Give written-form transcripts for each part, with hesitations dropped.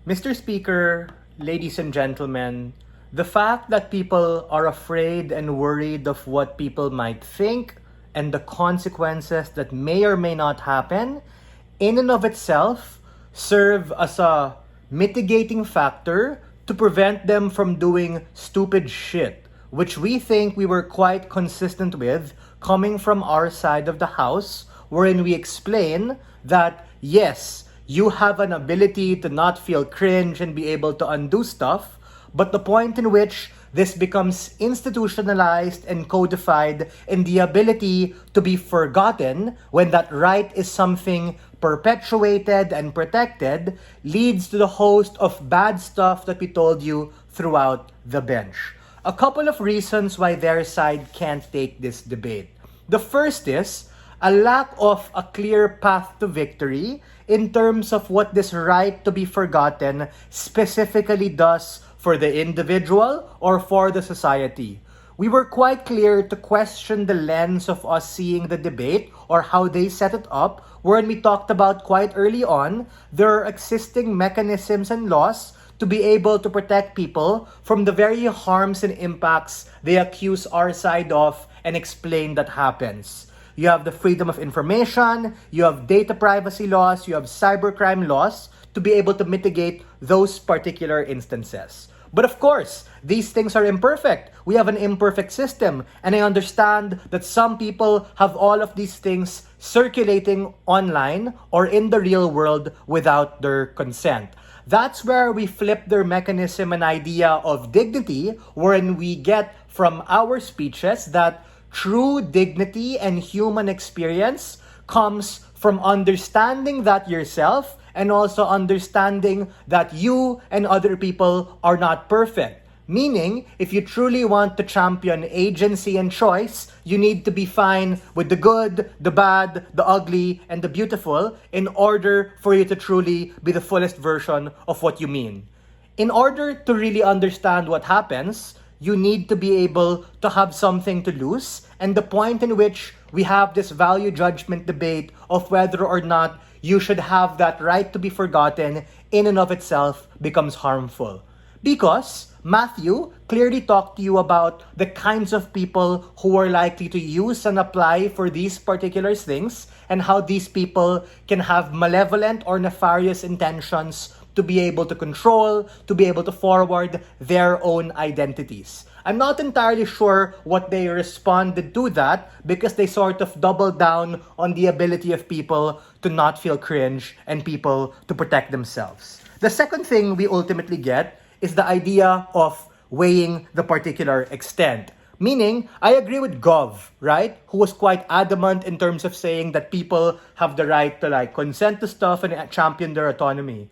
Mr. Speaker, ladies and gentlemen, the fact that people are afraid and worried of what people might think and the consequences that may or may not happen, in and of itself, serve as a mitigating factor to prevent them from doing stupid shit, which we think we were quite consistent with coming from our side of the house, wherein we explain that yes, you have an ability to not feel cringe and be able to undo stuff, but the point in which this becomes institutionalized and codified in the ability to be forgotten when that right is something perpetuated and protected leads to the host of bad stuff that we told you throughout the bench. A couple of reasons why their side can't take this debate. The first is a lack of a clear path to victory in terms of what this right to be forgotten specifically does for the individual or for the society. We were quite clear to question the lens of us seeing the debate or how they set it up, wherein we talked about quite early on, there are existing mechanisms and laws to be able to protect people from the very harms and impacts they accuse our side of and explain that happens. You have the freedom of information, you have data privacy laws, you have cybercrime laws to be able to mitigate those particular instances. But of course, these things are imperfect. We have an imperfect system, and I understand that some people have all of these things circulating online or in the real world without their consent. That's where we flip their mechanism and idea of dignity, wherein we get from our speeches that true dignity and human experience comes from understanding that yourself and also understanding that you and other people are not perfect. Meaning, if you truly want to champion agency and choice, you need to be fine with the good, the bad, the ugly, and the beautiful in order for you to truly be the fullest version of what you mean. In order to really understand what happens, you need to be able to have something to lose, and the point in which we have this value judgment debate of whether or not you should have that right to be forgotten in and of itself becomes harmful. Because Matthew clearly talked to you about the kinds of people who are likely to use and apply for these particular things and how these people can have malevolent or nefarious intentions to be able to control, to be able to forward their own identities. I'm not entirely sure what they responded to that because they sort of doubled down on the ability of people to not feel cringe and people to protect themselves. The second thing we ultimately get is the idea of weighing the particular extent. Meaning, I agree with Gov, right? Who was quite adamant in terms of saying that people have the right to consent to stuff and champion their autonomy.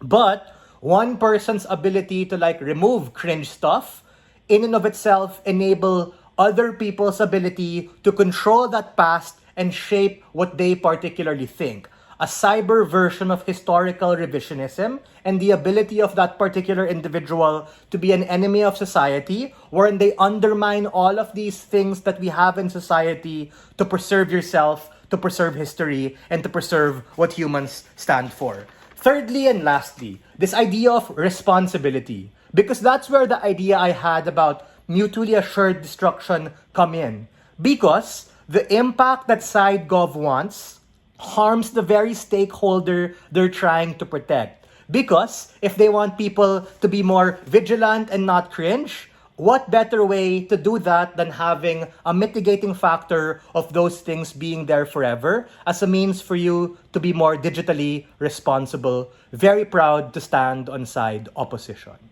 But one person's ability to remove cringe stuff in and of itself enable other people's ability to control that past and shape what they particularly think. A cyber version of historical revisionism and the ability of that particular individual to be an enemy of society, wherein they undermine all of these things that we have in society to preserve yourself, to preserve history, and to preserve what humans stand for. Thirdly and lastly, this idea of responsibility, because that's where the idea I had about mutually assured destruction come in. Because the impact that side Gov wants harms the very stakeholder they're trying to protect. Because if they want people to be more vigilant and not cringe, what better way to do that than having a mitigating factor of those things being there forever as a means for you to be more digitally responsible? Very proud to stand on side opposition.